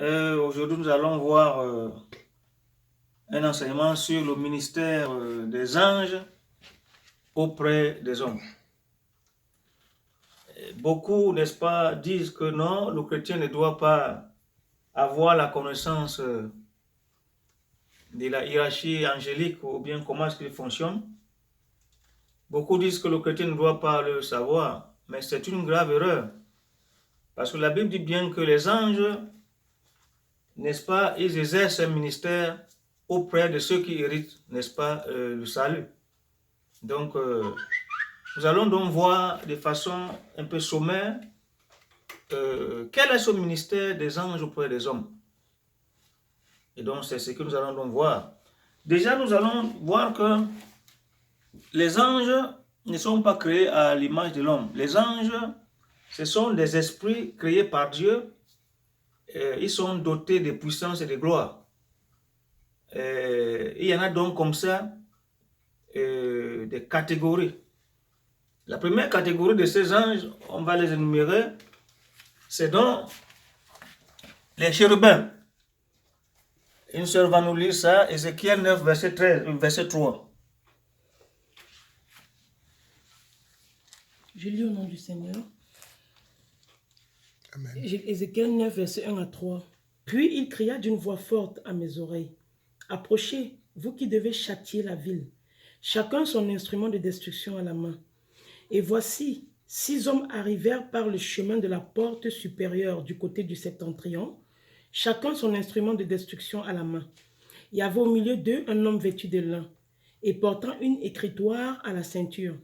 Aujourd'hui, nous allons voir un enseignement sur le ministère des anges auprès des hommes. Beaucoup, n'est-ce pas, disent que non, le chrétien ne doit pas avoir la connaissance de la hiérarchie angélique ou bien comment est-ce qu'il fonctionne. Beaucoup disent que le chrétien ne doit pas le savoir, mais c'est une grave erreur. Parce que la Bible dit bien que les anges, n'est-ce pas, ils exercent un ministère auprès de ceux qui héritent, n'est-ce pas, le salut. Donc, nous allons donc voir de façon un peu sommaire quel est ce ministère des anges auprès des hommes. Et donc, c'est ce que nous allons donc voir. Déjà, nous allons voir que les anges ne sont pas créés à l'image de l'homme. Les anges, ce sont des esprits créés par Dieu. Ils sont dotés de puissance et de gloire. Il y en a donc comme ça des catégories. La première catégorie de ces anges, on va les énumérer, c'est donc les chérubins. Une sœur va nous lire ça, Ézéchiel 9, verset 13, verset 3. Je lis au nom du Seigneur. Amen. Ézéchiel 9, verset 1 à 3. Puis il cria d'une voix forte à mes oreilles. Approchez, vous qui devez châtier la ville, chacun son instrument de destruction à la main. Et voici, 6 hommes arrivèrent par le chemin de la porte supérieure du côté du septentrion, chacun son instrument de destruction à la main. Il y avait au milieu d'eux un homme vêtu de lin et portant une écritoire à la ceinture.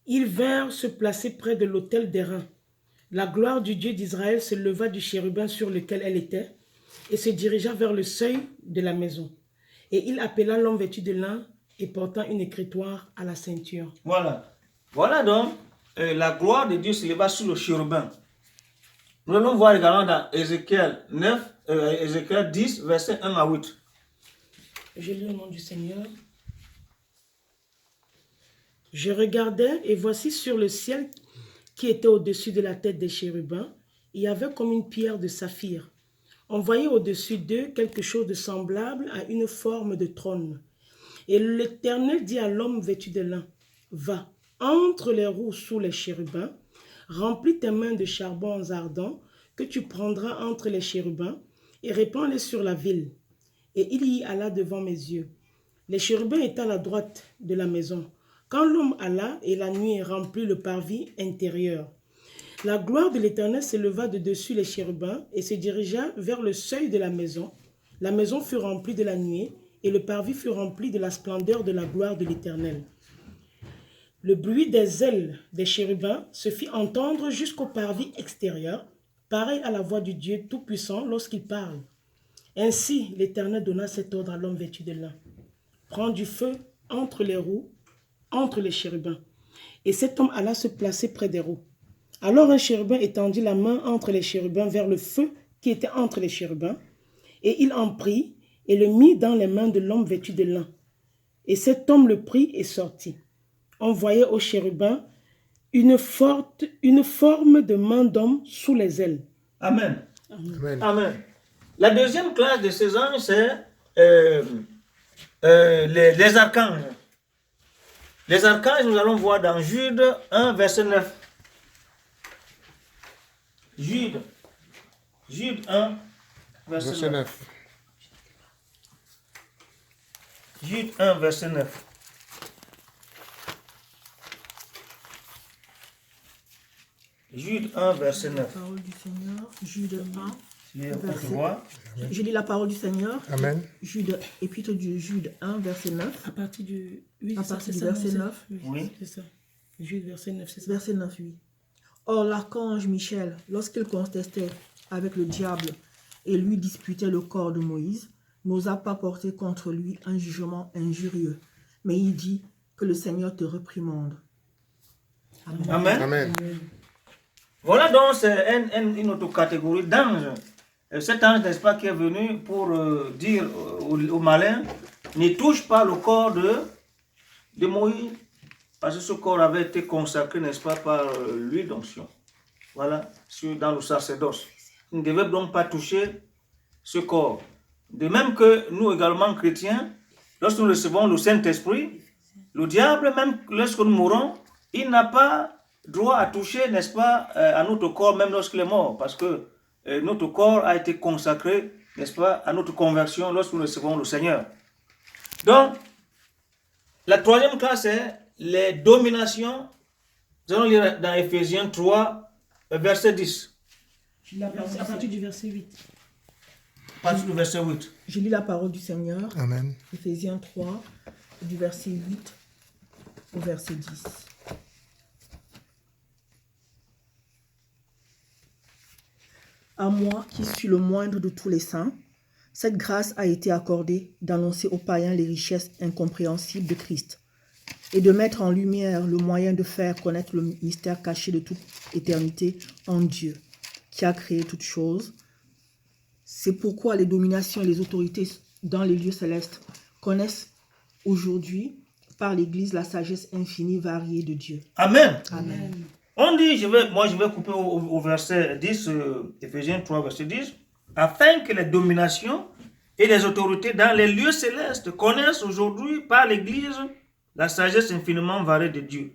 Ils vinrent se placer près de l'autel d'airain. La gloire du Dieu d'Israël se leva du chérubin sur lequel elle était et se dirigea vers le seuil de la maison. Et il appela l'homme vêtu de lin et portant une écritoire à la ceinture. Voilà. Voilà donc la gloire de Dieu se leva sur le chérubin. Nous allons voir également dans Ézéchiel 10, verset 1 à 8. Je lis au nom du Seigneur. Je regardais et voici sur le ciel qui était au-dessus de la tête des chérubins, il y avait comme une pierre de saphir. On voyait au-dessus d'eux quelque chose de semblable à une forme de trône. Et l'Éternel dit à l'homme vêtu de lin, va, entre les roues sous les chérubins, remplis tes mains de charbons ardents que tu prendras entre les chérubins et répands-les sur la ville. Et il y alla devant mes yeux. Les chérubins étaient à la droite de la maison. Quand l'homme alla et la nuit remplit le parvis intérieur, la gloire de l'Éternel s'éleva de dessus les chérubins et se dirigea vers le seuil de la maison. La maison fut remplie de la nuée et le parvis fut rempli de la splendeur de la gloire de l'Éternel. Le bruit des ailes des chérubins se fit entendre jusqu'au parvis extérieur, pareil à la voix du Dieu Tout-Puissant lorsqu'il parle. Ainsi, l'Éternel donna cet ordre à l'homme vêtu de lin. Prends du feu entre les roues, entre les chérubins. Et cet homme alla se placer près des roues. Alors un chérubin étendit la main entre les chérubins vers le feu qui était entre les chérubins, et il en prit et le mit dans les mains de l'homme vêtu de lin. Et cet homme le prit et sortit. On voyait au chérubin une forme de main d'homme sous les ailes. Amen. Amen. Amen. La deuxième classe de ces anges, c'est les archanges. Les archanges, nous allons voir dans Jude 1, verset 9. Jude 1, verset 9. Jude 1, verset 9. Jude 1, verset 9. La parole du Seigneur, Jude 1. Je lis la parole du Seigneur. Amen. Jude, épître du Jude 1, verset 9. À partir du, oui, À ça, partir c'est du ça, verset c'est- 9. Oui. C'est ça. Jude, verset 9, c'est ça. Verset 9, oui. Or, l'archange Michel, lorsqu'il contestait avec le diable et lui disputait le corps de Moïse, n'osa pas porter contre lui un jugement injurieux. Mais il dit que le Seigneur te réprimande. Amen. Amen. Amen. Voilà donc c'est une autre catégorie d'anges. Cet ange, n'est-ce pas, qui est venu pour dire aux malins, ne touche pas le corps de Moïse, parce que ce corps avait été consacré, n'est-ce pas, par l'huile d'onction. Voilà, dans le sacerdoce. Il ne devait donc pas toucher ce corps. De même que nous également chrétiens, lorsque nous recevons le Saint-Esprit, le diable, même lorsque nous mourons, il n'a pas droit à toucher, n'est-ce pas, à notre corps, même lorsqu'il est mort, parce que notre corps a été consacré, n'est-ce pas, à notre conversion lorsque nous recevons le Seigneur. Donc, la troisième classe, c'est les dominations. Nous allons lire dans Ephésiens 3, verset 10. À partir du verset 8. À partir du verset 8. Je lis la parole du Seigneur. Amen. Ephésiens 3, du verset 8 au verset 10. À moi, qui suis le moindre de tous les saints, cette grâce a été accordée d'annoncer aux païens les richesses incompréhensibles de Christ et de mettre en lumière le moyen de faire connaître le mystère caché de toute éternité en Dieu, qui a créé toutes choses. C'est pourquoi les dominations et les autorités dans les lieux célestes connaissent aujourd'hui par l'Église la sagesse infinie variée de Dieu. Amen. Amen. On dit, je vais couper au verset 10, Ephésiens 3, verset 10, afin que les dominations et les autorités dans les lieux célestes connaissent aujourd'hui par l'Église la sagesse infiniment variée de Dieu.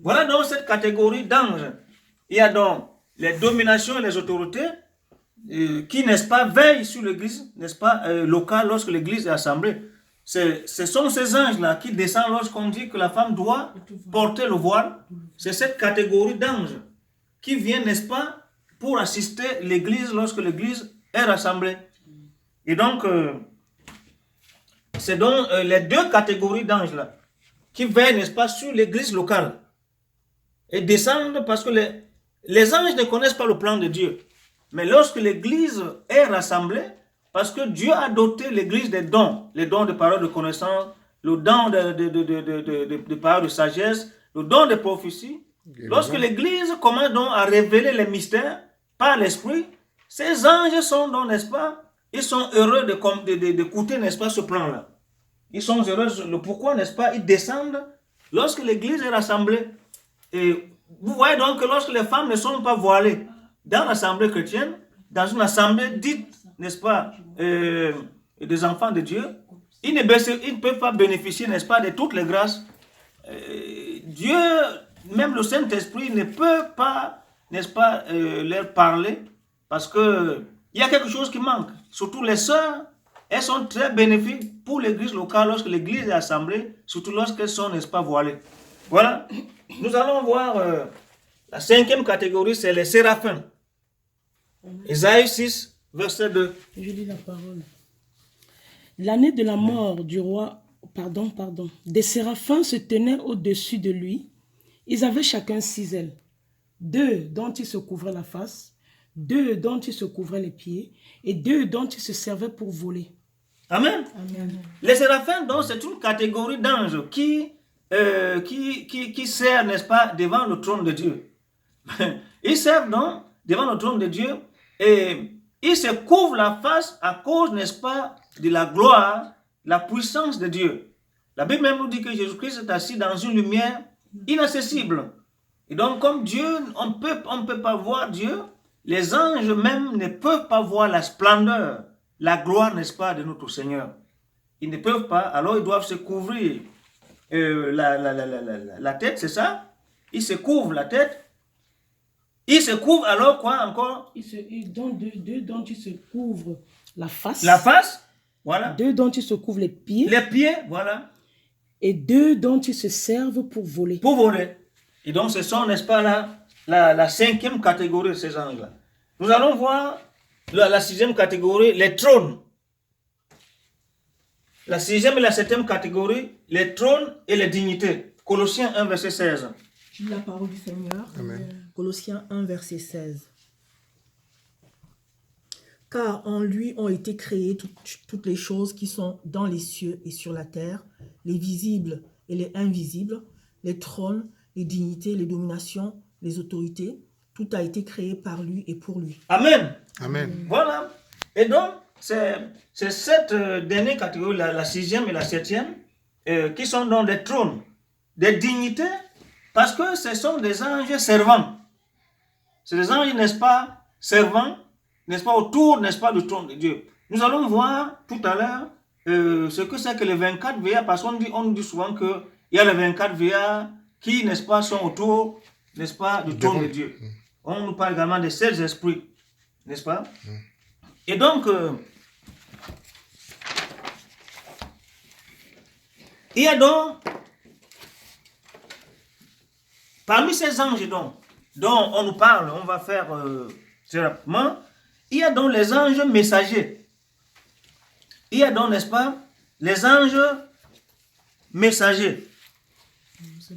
Voilà donc cette catégorie d'anges. Il y a donc les dominations et les autorités qui, n'est-ce pas, veillent sur l'Église, n'est-ce pas, locale lorsque l'Église est assemblée. Ce sont ces anges-là qui descendent lorsqu'on dit que la femme doit porter le voile. C'est cette catégorie d'anges qui viennent, n'est-ce pas, pour assister l'Église lorsque l'Église est rassemblée. Et donc, c'est donc les deux catégories d'anges-là qui veillent, n'est-ce pas, sur l'Église locale. Et descendent parce que les anges ne connaissent pas le plan de Dieu. Mais lorsque l'Église est rassemblée, parce que Dieu a doté l'Église des dons, les dons de paroles de connaissance, le don de paroles de sagesse, le don de prophétie. Lorsque l'Église commence donc à révéler les mystères par l'Esprit, ces anges sont donc, n'est-ce pas, ils sont heureux d'écouter, n'est-ce pas, ce plan-là. Ils sont heureux, le pourquoi, n'est-ce pas, ils descendent lorsque l'Église est rassemblée. Et vous voyez donc que lorsque les femmes ne sont pas voilées dans l'assemblée chrétienne, dans une assemblée dite, n'est-ce pas, des enfants de Dieu, ils ne peuvent pas bénéficier, n'est-ce pas, de toutes les grâces. Dieu, même le Saint-Esprit, ne peut pas, n'est-ce pas, leur parler parce qu'il y a quelque chose qui manque. Surtout les sœurs, elles sont très bénéfiques pour l'église locale lorsque l'église est assemblée, surtout lorsqu'elles sont, n'est-ce pas, voilées. Voilà. Nous allons voir la cinquième catégorie, c'est les séraphins. Ésaïe 6, verset 2. Je lis la parole. L'année de la mort du roi, des séraphins se tenaient au-dessus de lui. Ils avaient chacun 6 ailes. 2 dont ils se couvraient la face, 2 dont ils se couvraient les pieds, et 2 dont ils se servaient pour voler. Amen. Amen. Les séraphins, donc, c'est une catégorie d'anges qui sert, n'est-ce pas, devant le trône de Dieu. Ils servent donc devant le trône de Dieu et ils se couvrent la face à cause, n'est-ce pas, de la gloire, la puissance de Dieu. La Bible même nous dit que Jésus-Christ est assis dans une lumière inaccessible. Et donc, comme Dieu, on ne peut pas voir Dieu, les anges même ne peuvent pas voir la splendeur, la gloire, n'est-ce pas, de notre Seigneur. Ils ne peuvent pas, alors ils doivent se couvrir la tête, c'est ça? Ils se couvrent la tête. Ils se couvrent alors quoi encore? Deux dont ils se couvrent la face. La face, voilà. 2 dont ils se couvrent les pieds. Les pieds, voilà. Et 2 dont ils se servent pour voler. Pour voler. Et donc ce sont, n'est-ce pas, la cinquième catégorie de ces anges-là. Nous allons voir la sixième catégorie, les trônes. La sixième et la septième catégorie, les trônes et les dignités. Colossiens 1, verset 16. Je lis la parole du Seigneur. Amen. Colossiens 1, verset 16. Car en lui ont été créées toutes les choses qui sont dans les cieux et sur la terre, les visibles et les invisibles, les trônes, les dignités, les dominations, les autorités. Tout a été créé par lui et pour lui. Amen. Amen. Voilà. Et donc, c'est cette dernière catégorie, la sixième et la septième, qui sont dans des trônes, des dignités, parce que ce sont des anges servants. C'est des anges, n'est-ce pas, servants, n'est-ce pas, autour, n'est-ce pas, du trône de Dieu. Nous allons voir tout à l'heure ce que c'est que les 24 veillards, parce qu'on dit souvent qu'il y a les 24 veillards qui, n'est-ce pas, sont autour, n'est-ce pas, du trône de Dieu. On nous parle également des 16 esprits, n'est-ce pas? Et donc, il y a donc, parmi ces anges dont on nous parle, on va faire très rapidement, il y a donc les anges messagers. Il y a donc, n'est-ce pas, les anges messagers.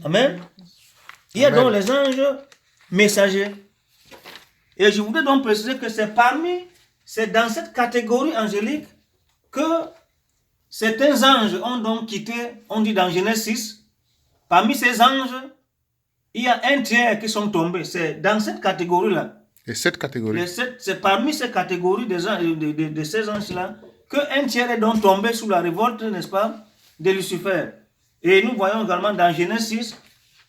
Amen. Il y a donc les anges messagers. Et je voudrais donc préciser que c'est dans cette catégorie angélique que certains anges ont donc quitté, on dit dans Genèse 6, parmi ces anges, il y a un tiers qui sont tombés. C'est dans cette catégorie-là. Et cette catégorie. C'est parmi ces catégories de ces anges-là qu'un tiers est donc tombé sous la révolte, n'est-ce pas, de Lucifer. Et nous voyons également dans Genèse 6,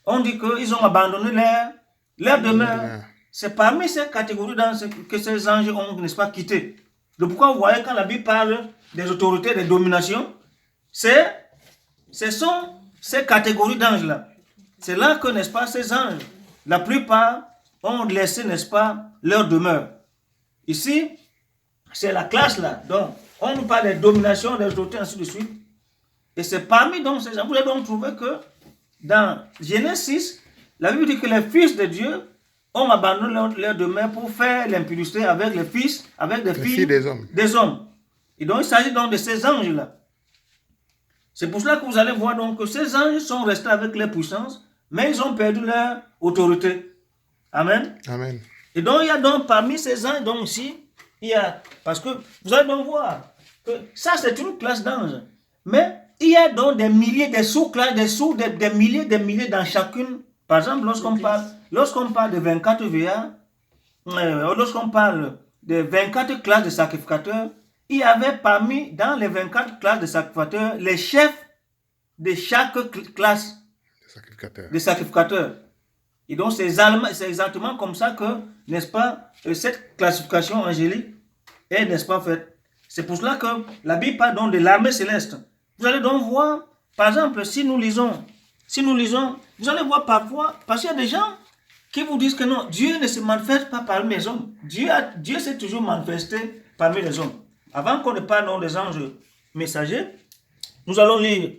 on dit qu'ils ont abandonné leur demeure. C'est parmi ces catégories que ces anges ont, n'est-ce pas, quitté. Donc pourquoi vous voyez quand la Bible parle des autorités, des dominations, ce sont ces catégories d'anges-là. C'est là que, n'est-ce pas, ces anges, la plupart ont laissé, n'est-ce pas, leur demeure. Ici, c'est la classe là. Donc, on nous parle des dominations, des autorités, ainsi de suite. Et c'est parmi donc ces gens. Vous allez donc trouver que dans Genèse 6, la Bible dit que les fils de Dieu ont abandonné leur demeure pour faire l'impudicité avec les fils, avec des filles des hommes. Et donc, il s'agit donc de ces anges-là. C'est pour cela que vous allez voir donc que ces anges sont restés avec leur puissance, mais ils ont perdu leur autorité. Amen. Amen. Et donc, il y a donc parmi ces anges, donc ici, il y a, parce que vous allez donc voir que ça, c'est une classe d'anges. Mais il y a donc des milliers, des sous-classes, des milliers dans chacune. Par exemple, lorsqu'on parle de 24 veillards, lorsqu'on parle de 24 classes de sacrificateurs, il y avait dans les 24 classes de sacrificateurs, les chefs de chaque classe de sacrificateurs. Et donc, c'est exactement comme ça que, n'est-ce pas, cette classification angélique est, n'est-ce pas, faite. C'est pour cela que la Bible parle donc de l'armée céleste. Vous allez donc voir, par exemple, si nous lisons, vous allez voir parfois, parce qu'il y a des gens qui vous disent que non, Dieu ne se manifeste pas parmi les hommes. Dieu s'est toujours manifesté parmi les hommes. Avant qu'on ne parle donc des anges messagers, nous allons lire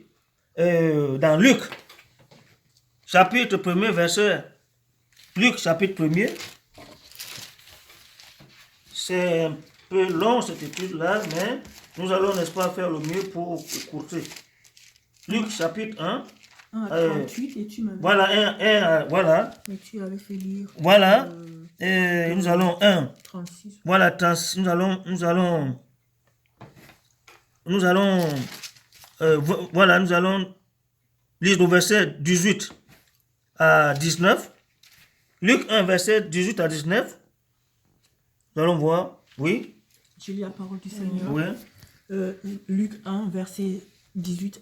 dans Luc, chapitre 1er, verset. Luc, chapitre 1er. C'est un peu long cette étude-là, mais nous allons, n'est-ce pas, faire le mieux pour écourter. Luc, chapitre 1. 38, et tu m'avais... Voilà, voilà. Mais tu avais fait lire... Voilà. Et nous allons 1. 36. Voilà, nous allons lire le verset 18 à 19. Luc 1, verset 18 à 19. Nous allons voir. Oui. Je lis la parole du Seigneur. Oui. Luc 1, verset 18,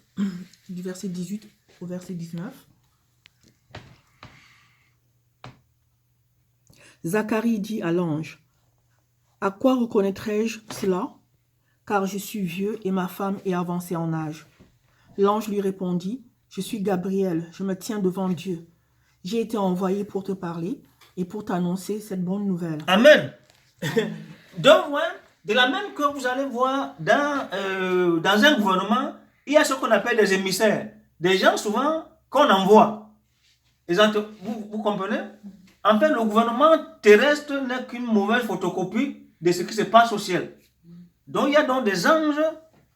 du verset 18 au verset 19. Zacharie dit à l'ange, « À quoi reconnaîtrai-je cela? Car je suis vieux et ma femme est avancée en âge. » L'ange lui répondit, « Je suis Gabriel, je me tiens devant Dieu. J'ai été envoyé pour te parler et pour t'annoncer cette bonne nouvelle. » Amen. Donc, ouais, de la même que vous allez voir dans un gouvernement, il y a ce qu'on appelle des émissaires. Des gens souvent qu'on envoie. Vous comprenez? En fait, le gouvernement terrestre n'est qu'une mauvaise photocopie de ce qui se passe au ciel. Donc, il y a donc des anges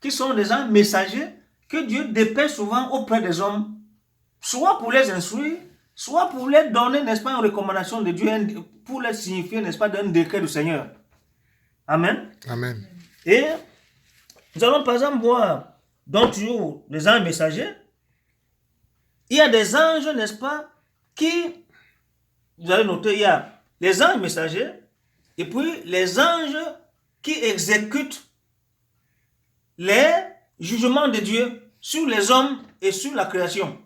qui sont des anges messagers que Dieu dépêche souvent auprès des hommes, soit pour les instruire, soit pour les donner, n'est-ce pas, une recommandation de Dieu, pour les signifier, n'est-ce pas, d'un décret du Seigneur. Amen. Amen. Et nous allons par exemple voir dans toujours les anges messagers. Il y a des anges, n'est-ce pas, qui, vous allez noter, il y a les anges messagers et puis les anges qui exécutent les jugements de Dieu sur les hommes et sur la création.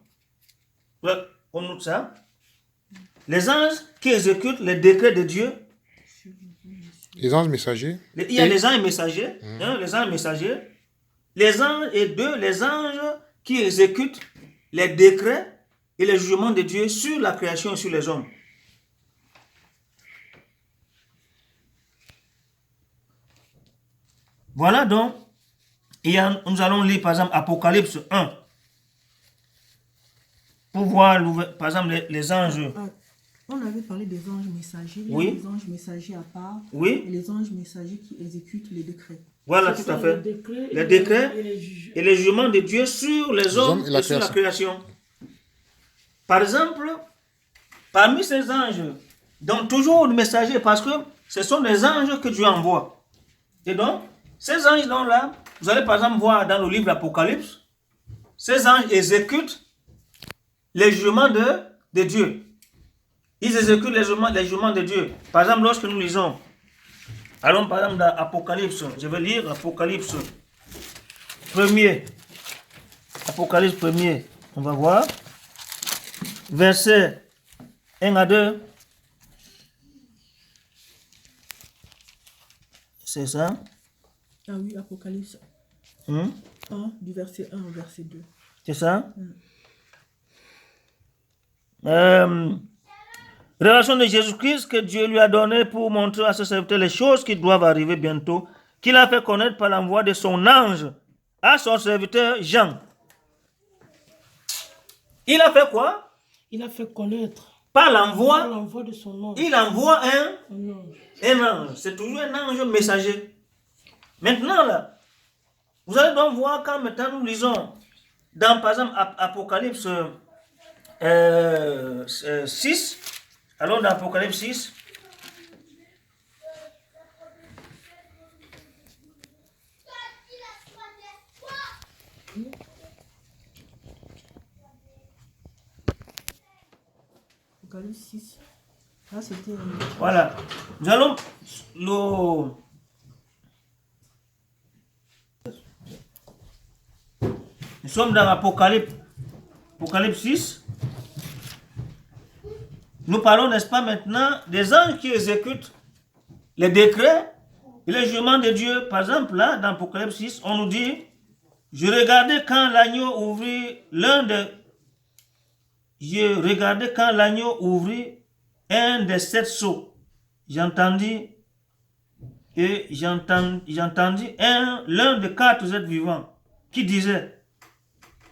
On note ça. Les anges qui exécutent les décrets de Dieu Les anges messagers. Il y a les anges messagers, les anges messagers. Les anges et les anges qui exécutent les décrets et les jugements de Dieu sur la création et sur les hommes. Voilà donc, nous allons lire par exemple Apocalypse 1 pour voir par exemple les anges. On avait parlé des anges messagers. Il y a Oui. les anges messagers à part Oui. et les anges messagers qui exécutent les décrets. Voilà, C'est tout à ça, fait. Les décrets et les jugements de Dieu sur les hommes et sur la création. Par exemple, parmi ces anges, donc toujours le messager, parce que ce sont les anges que Dieu envoie. Et donc, ces anges-là, vous allez par exemple voir dans le livre d'Apocalypse, ces anges exécutent les jugements de Dieu. Ils exécutent les jugements de Dieu. Par exemple, lorsque nous lisons, allons par exemple dans Apocalypse, je vais lire Apocalypse 1er. Apocalypse 1er, on va voir. Verset 1 à 2. C'est ça? Ah oui, Apocalypse 1, du verset 1 au verset 2. C'est ça? Révélation de Jésus-Christ que Dieu lui a donné pour montrer à ses serviteurs les choses qui doivent arriver bientôt, qu'il a fait connaître par l'envoi de son ange à son serviteur Jean. Il a fait quoi? Il a fait connaître Par par l'envoi, l'envoi de son ange. il envoie Un ange. un ange. C'est toujours un ange messager. Maintenant, là, vous allez donc voir quand maintenant nous lisons dans, par exemple, Apocalypse 6, alors dans Apocalypse 6, Apocalypse 6. Là, c'était... voilà, nous allons nous sommes dans Apocalypse 6. Nous parlons, n'est-ce pas, maintenant des anges qui exécutent les décrets et les jugements de Dieu. Par exemple, là, dans Apocalypse 6, on nous dit, je regardais quand l'agneau ouvrit un des 7 sceaux. J'entendis l'un des 4 êtres vivants qui disait,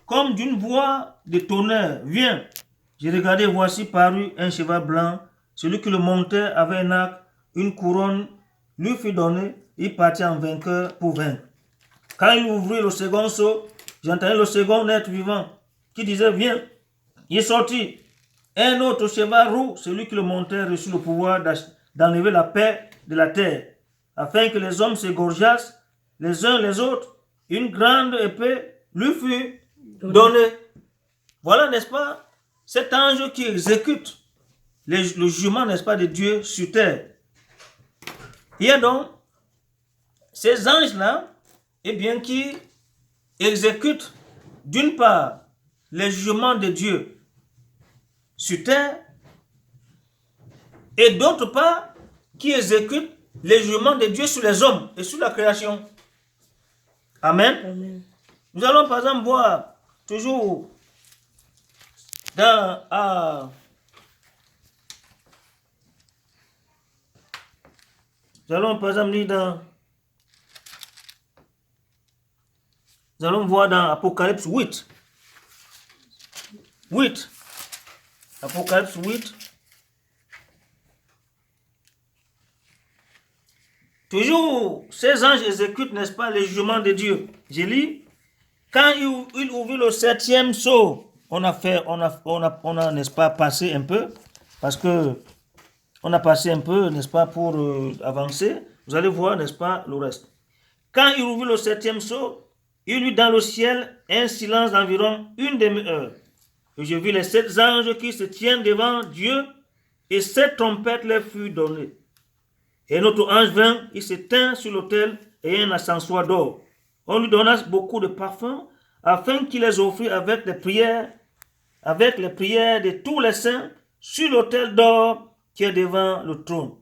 comme d'une voix de tonnerre, viens. J'ai regardé, voici parut un cheval blanc. Celui qui le montait avait un arc, une couronne lui fut donnée. Il partit en vainqueur pour vaincre. Quand il ouvrit le second sceau, j'entendis le second être vivant qui disait, viens. Il sortit. Un autre cheval roux, celui qui le montait, reçut le pouvoir d'enlever la paix de la terre, afin que les hommes s'égorgeassent les uns les autres. Une grande épée lui fut donnée. Voilà, n'est-ce pas, cet ange qui exécute le jugement, n'est-ce pas, de Dieu sur terre. Il y a donc ces anges-là, eh bien, qui exécutent d'une part les jugements de Dieu sur terre et d'autre part qui exécutent les jugements de Dieu sur les hommes et sur la création. Amen. Amen. Nous allons par exemple voir toujours dans nous allons par exemple lire nous allons voir dans Apocalypse 8. Apocalypse 8. Toujours, ces anges exécutent, n'est-ce pas, les jugements de Dieu. Je lis, quand il ouvrit le 7e sceau, on a, n'est-ce pas, passé un peu, parce que on a passé un peu, n'est-ce pas, pour avancer. Vous allez voir, n'est-ce pas, le reste. Quand il ouvrit le 7e sceau, il eut dans le ciel un silence d'environ une demi-heure. Et je vis les 7 anges qui se tiennent devant Dieu, et 7 trompettes leur furent données. Et notre ange vint, il se tint sur l'autel et un ascensoir d'or. On lui donna beaucoup de parfums, afin qu'il les offrît avec les prières de tous les saints sur l'autel d'or qui est devant le trône.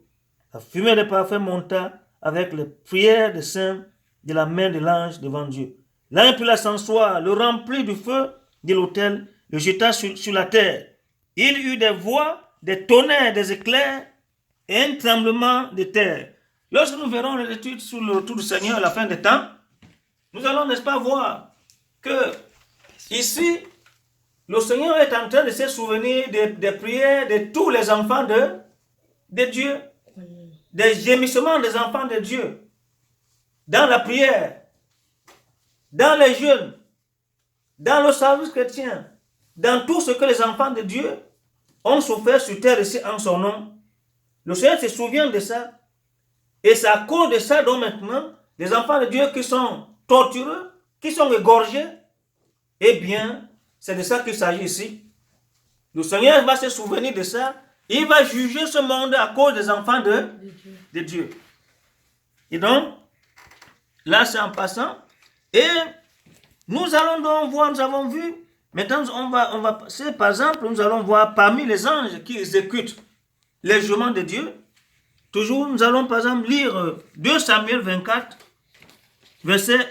La fumée de parfum monta avec les prières des saints de la main de l'ange devant Dieu. L'ange prit l'ascensoir, le remplit du feu de l'autel, le jeta sur la terre. Il eut des voix, des tonnerres, des éclairs et un tremblement de terre. Lorsque nous verrons l'étude sur le retour du Seigneur à la fin des temps, nous allons, n'est-ce pas, voir que ici, le Seigneur est en train de se souvenir des prières de tous les enfants de Dieu, des gémissements des enfants de Dieu, dans la prière, dans les jeûnes, dans le service chrétien, dans tout ce que les enfants de Dieu ont souffert sur terre ici en son nom. Le Seigneur se souvient de ça. Et c'est à cause de ça dont maintenant, les enfants de Dieu qui sont torturés, qui sont égorgés, eh bien, c'est de ça qu'il s'agit ici. Le Seigneur va se souvenir de ça. Il va juger ce monde à cause des enfants de Dieu. Et donc, là c'est en passant. Et nous allons donc voir, nous avons vu, maintenant on va passer, par exemple, nous allons voir parmi les anges qui exécutent les jugements de Dieu. Toujours, nous allons par exemple lire 2 Samuel 24, versets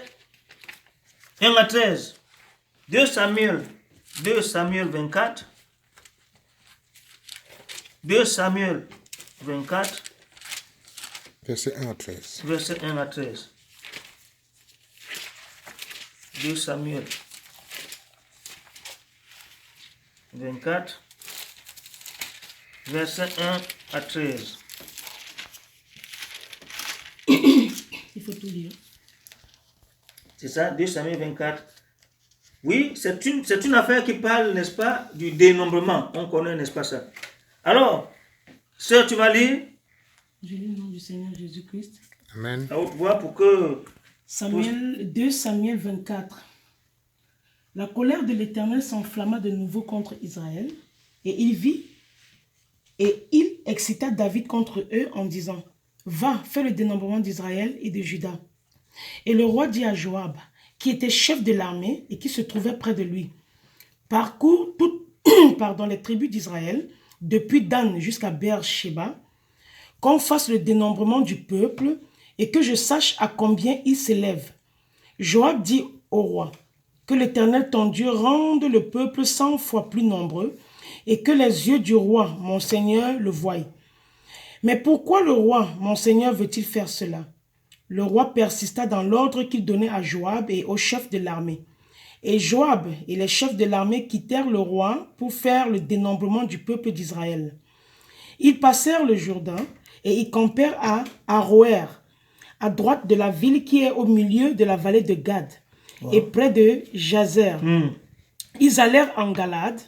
1 à 13. 2 Samuel 24. 2 Samuel 24, Verset 1 à 13. verset 1 à 13. 2 Samuel 24, verset 1 à 13. Il faut tout lire. C'est ça, 2 Samuel 24. Oui, c'est une affaire qui parle, n'est-ce pas, du dénombrement. On connaît, n'est-ce pas ça? Alors, sœur, tu vas lire Je lis le nom du Seigneur Jésus-Christ. Amen. à haute voix pour que... 2 Samuel 24. La colère de l'Éternel s'enflamma de nouveau contre Israël, et il excita David contre eux en disant, « Va, fais le dénombrement d'Israël et de Juda. » Et le roi dit à Joab, qui était chef de l'armée et qui se trouvait près de lui, « Parcours toutes les tribus d'Israël, depuis Dan jusqu'à Beersheba, qu'on fasse le dénombrement du peuple et que je sache à combien il s'élève. » Joab dit au roi, « Que l'Éternel ton Dieu rende le peuple 100 fois plus nombreux et que les yeux du roi, mon Seigneur, le voient. » Mais pourquoi le roi, mon Seigneur, veut-il faire cela? Le roi persista dans l'ordre qu'il donnait à Joab et aux chefs de l'armée. Et Joab et les chefs de l'armée quittèrent le roi pour faire le dénombrement du peuple d'Israël. Ils passèrent le Jourdain et ils campèrent à Aroër, à droite de la ville qui est au milieu de la vallée de Gad, et près de Jazer. Ils allèrent en Galade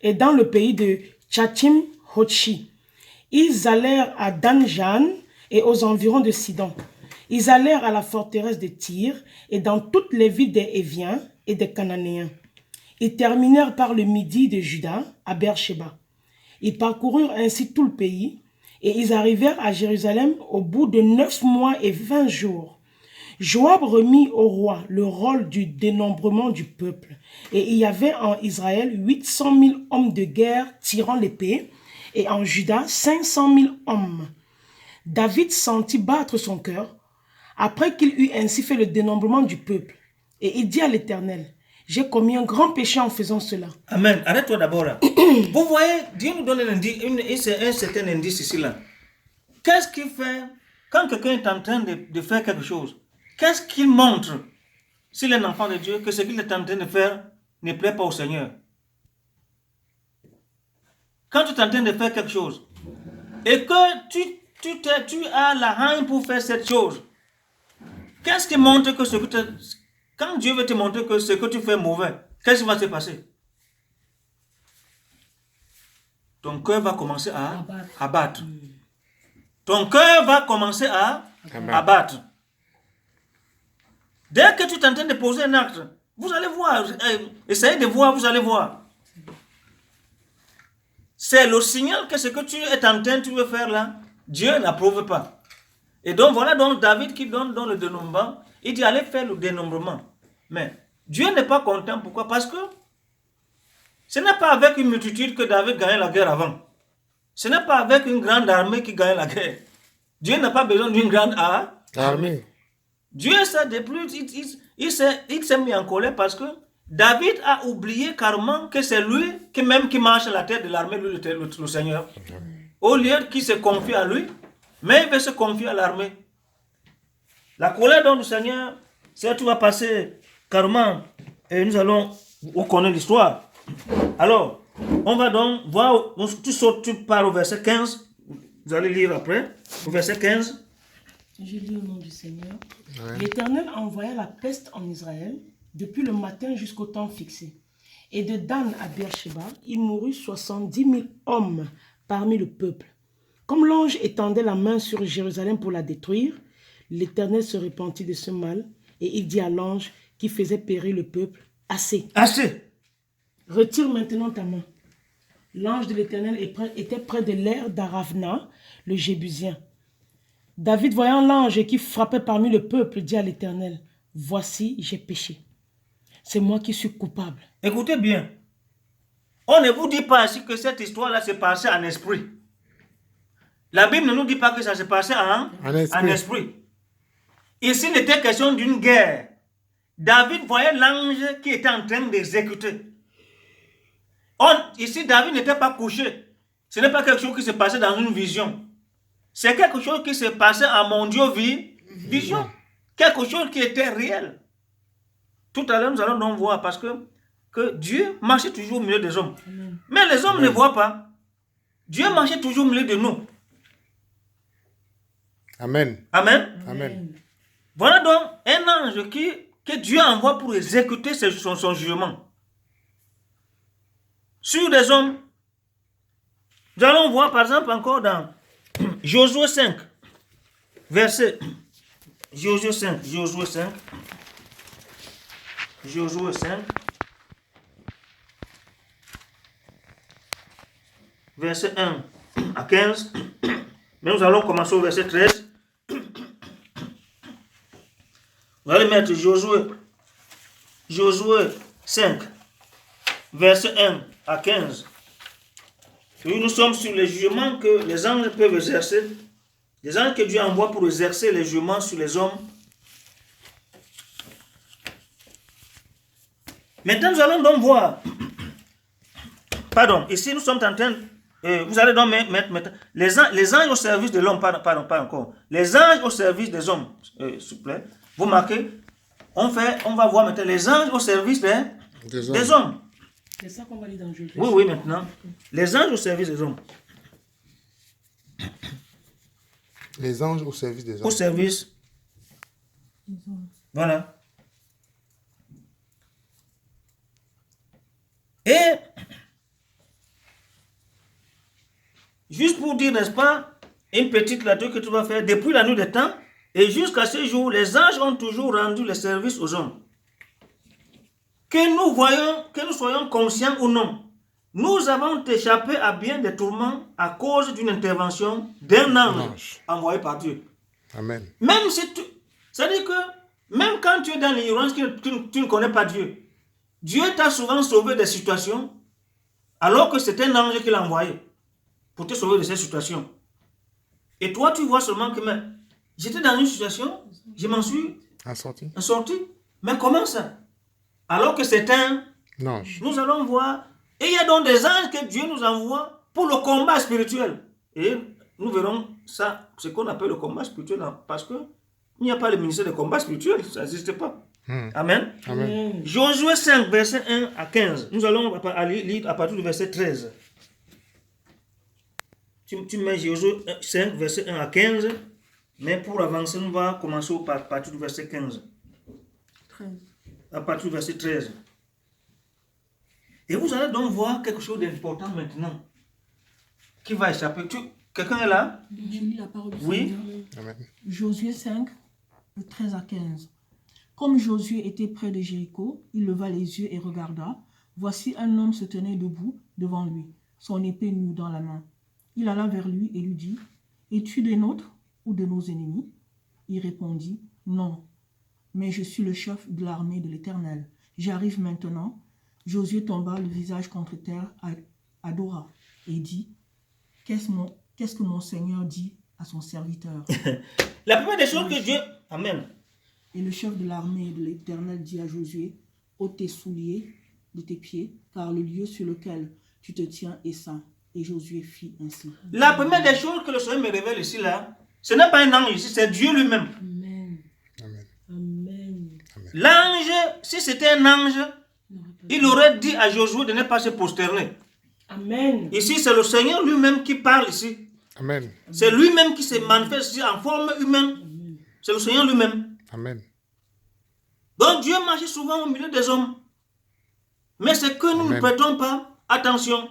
et dans le pays de Tchachim-Hotchi. Ils allèrent à Danjan et aux environs de Sidon. Ils allèrent à la forteresse de Tyr et dans toutes les villes des Héviens et des Cananéens. Ils terminèrent par le midi de Juda à Beersheba. Ils parcoururent ainsi tout le pays et ils arrivèrent à Jérusalem au bout de 9 mois et 20 jours. Joab remit au roi le rôle du dénombrement du peuple. Et il y avait en Israël 800 000 hommes de guerre tirant l'épée et en Juda 500 000 hommes. David sentit battre son cœur après qu'il eut ainsi fait le dénombrement du peuple. Et il dit à l'Éternel, « J'ai commis un grand péché en faisant cela. » Amen. Arrête-toi d'abord là. Vous voyez, Dieu nous donne un certain indice ici là. Qu'est-ce qu'il fait quand quelqu'un est en train de faire quelque chose? Qu'est-ce qu'il montre s'il est un enfant de Dieu que ce qu'il est en train de faire ne plaît pas au Seigneur? Quand tu es en train de faire quelque chose et que tu as la haine pour faire cette chose, qu'est-ce qui montre que quand Dieu veut te montrer que ce que tu fais est mauvais, qu'est-ce qui va se passer? Ton cœur va commencer à abattre. Ton cœur va commencer à abattre. Dès que tu es en train de poser un acte, vous allez voir, essayez de voir, vous allez voir. C'est le signal que ce que tu es en train de faire là, Dieu n'approuve pas. Et donc voilà donc David qui donne dans le dénombrement, il dit allez faire le dénombrement. Mais Dieu n'est pas content, pourquoi? Parce que ce n'est pas avec une multitude que David gagnait la guerre avant. Ce n'est pas avec une grande armée qui gagnait la guerre. Dieu n'a pas besoin d'une grande Armée. Dieu sait de plus, il s'est mis en colère parce que David a oublié carrément que c'est lui qui marche à la tête de l'armée, lui, le Seigneur. Au lieu qu'il se confie à lui, mais il veut se confier à l'armée. La colère donc du Seigneur, c'est tout va passer carrément. Et nous allons connaître l'histoire. Alors, on va donc voir, tu pars au verset 15. Vous allez lire après, au verset 15. Je lis au nom du Seigneur. Ouais. L'Éternel envoya la peste en Israël depuis le matin jusqu'au temps fixé. Et de Dan à Beersheba, il mourut 70 000 hommes parmi le peuple. Comme l'ange étendait la main sur Jérusalem pour la détruire, l'Éternel se repentit de ce mal et il dit à l'ange qui faisait périr le peuple, « Assez, Assez. retire maintenant ta main. » L'ange de l'Éternel était près de l'aire d'Aravna, le Jébusien. David, voyant l'ange qui frappait parmi le peuple, dit à l'Éternel, « Voici, j'ai péché. C'est moi qui suis coupable. » Écoutez bien. On ne vous dit pas ainsi que cette histoire-là s'est passée en esprit. La Bible ne nous dit pas que ça s'est passé en esprit. Ici, il était question d'une guerre. David voyait l'ange qui était en train d'exécuter. Ici, David n'était pas couché. Ce n'est pas quelque chose qui s'est passé dans une vision. C'est quelque chose qui s'est passé à mon Dieu vision. Quelque chose qui était réel. Tout à l'heure, nous allons donc voir parce que Dieu marchait toujours au milieu des hommes. Amen. Mais les hommes ne voient pas. Dieu marchait toujours au milieu de nous. Amen. Amen. Amen. Voilà donc un ange que Dieu envoie pour exécuter son jugement. Sur des hommes, nous allons voir par exemple encore dans Josué 5, verset Josué 5, verset 1 à 15. Mais nous allons commencer au verset 13. Vous allez mettre Josué 5, verset 1 à 15. Et nous sommes sur les jugements que les anges peuvent exercer. Les anges que Dieu envoie pour exercer les jugements sur les hommes. Maintenant, nous allons donc voir. Pardon, ici nous sommes en train. Vous allez donc mettre les anges au service de l'homme, pardon, pas encore. Les anges au service des hommes, s'il vous plaît. Vous marquez, on va voir maintenant les anges au service des hommes. C'est ça qu'on va lire dans Josué. Oui, maintenant. Les anges au service des hommes. Les anges au service des Au hommes. service. Voilà. Et, juste pour dire, n'est-ce pas, une petite lecture que tu vas faire, depuis la nuit des temps, et jusqu'à ce jour, les anges ont toujours rendu le service aux hommes. Que nous soyons conscients ou non, nous avons échappé à bien des tourments à cause d'une intervention d'un ange envoyé par Dieu. Amen. Même si c'est-à-dire que même quand tu es dans l'ignorance, tu ne connais pas Dieu, Dieu t'a souvent sauvé des situations alors que c'est un ange qui l'a envoyé pour te sauver de ces situations. Et toi, tu vois seulement que j'étais dans une situation, je m'en suis sorti. Mais comment ça? Alors que c'est un ange. Nous allons voir. Et il y a donc des anges que Dieu nous envoie pour le combat spirituel. Et nous verrons ça, ce qu'on appelle le combat spirituel, parce qu'il n'y a pas le ministère de combat spirituel, ça n'existe pas. Amen. Amen. Josué 5, verset 1 à 15. Nous allons lire à partir du verset 13. Tu mets Josué 5, verset 1 à 15. Mais pour avancer, nous allons commencer à partir du verset 15. 13. À partir du verset 13. Et vous allez donc voir quelque chose d'important maintenant qui va échapper. Quelqu'un est là? Je lis la parole du Oui. Seigneur. Amen. Josué 5, de 13 à 15. Comme Josué était près de Jéricho, il leva les yeux et regarda. Voici un homme se tenait debout devant lui, son épée nue dans la main. Il alla vers lui et lui dit, « Es-tu des nôtres ou de nos ennemis ?» Il répondit, « Non, mais je suis le chef de l'armée de l'Éternel. J'arrive maintenant. » Josué tomba le visage contre terre, adora, et dit, « Qu'est-ce que mon Seigneur dit à son serviteur. La première des choses que Dieu... Amen. Et le chef de l'armée de l'Éternel dit à Josué, ôte tes souliers de tes pieds, car le lieu sur lequel tu te tiens est saint. Et Josué fit ainsi. La première des choses que le Seigneur me révèle ici, là, ce n'est pas un ange ici, c'est Dieu lui-même. Amen. Amen. Amen. L'ange, si c'était un ange, il aurait dit à Josué de ne pas se prosterner. Amen. Ici, c'est le Seigneur lui-même qui parle ici. Amen. C'est lui-même qui se manifeste ici en forme humaine. C'est le Seigneur lui-même. Amen. Donc Dieu marche souvent au milieu des hommes. Mais c'est que nous ne Amen. prêtons pas attention.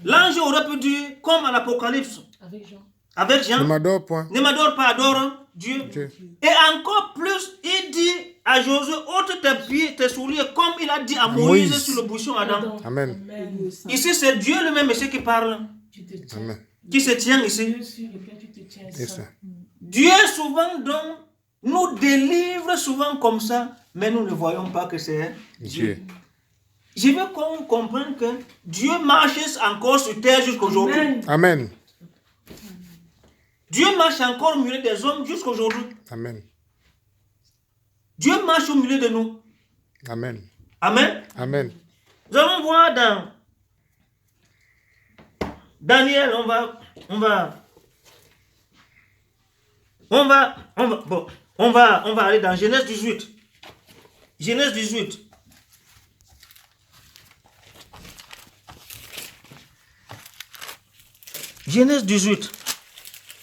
L'ange aurait pu dire, comme à l'Apocalypse, Avec Jean. avec Ne Jean, m'adore point. ne m'adore pas, adore Dieu. Dieu. Et encore plus, il dit à Josué, ôte tes pieds, tes souliers, comme il a dit à Moïse Moïse. sur le buisson Adam. Amen. Le lieu saint. Ici, c'est Dieu lui-même ici qui parle, Tu te tiens. Amen. qui se tient ici. Dieu sur lequel tu te tiens. Et saint. ça. Dieu souvent donc nous délivre souvent comme ça, mais nous ne voyons pas que c'est Dieu. Dieu. Je veux qu'on comprenne que Dieu marche encore sur terre jusqu'aujourd'hui. Amen. Amen. Dieu marche encore au milieu des hommes jusqu'aujourd'hui. Amen. Dieu marche au milieu de nous. Amen. Amen. Amen. Nous allons voir dans Daniel, on va aller dans Genèse 18. Genèse 18. Genèse 18.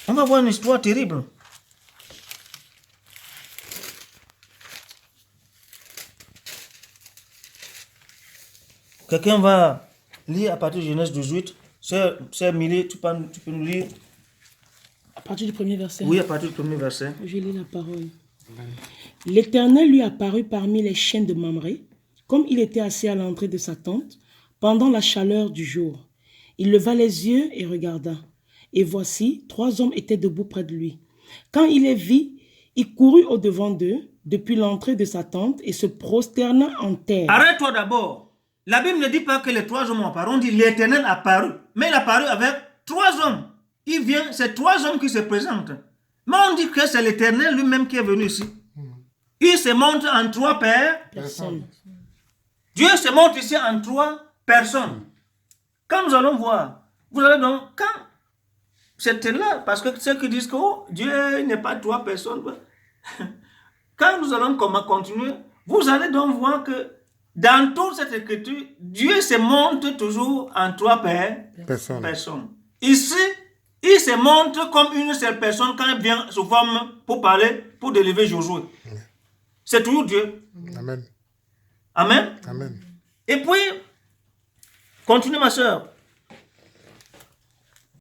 On va voir une histoire terrible. Quelqu'un va lire à partir de Genèse 18. C'est Milly, tu peux nous lire? À partir du premier verset. Oui, à partir du premier verset. Je lis la parole. L'Éternel lui apparut parmi les chênes de Mamré, comme il était assis à l'entrée de sa tente, pendant la chaleur du jour. Il leva les yeux et regarda. Et voici, 3 hommes étaient debout près de lui. Quand il les vit, il courut au-devant d'eux, depuis l'entrée de sa tente, et se prosterna en terre. Arrête-toi d'abord. La Bible ne dit pas que les 3 hommes ont apparu. On dit l'Éternel apparu. Mais il apparu avec 3 hommes. Il vient, c'est 3 hommes qui se présentent. Mais on dit que c'est l'Éternel lui-même qui est venu ici. Il se montre en 3 Personne. Dieu se montre ici en 3 personnes. Quand nous allons voir, vous allez donc, quand c'était là, parce que ceux qui disent que oh, Dieu n'est pas 3 personnes, quand nous allons continuer, vous allez donc voir que dans toute cette écriture, Dieu se montre toujours en 3 personnes. Ici, il se montre comme une seule personne quand il vient sous forme pour parler, pour délivrer Josué. C'est toujours Dieu. Amen. Amen. Amen. Et puis, continue ma soeur.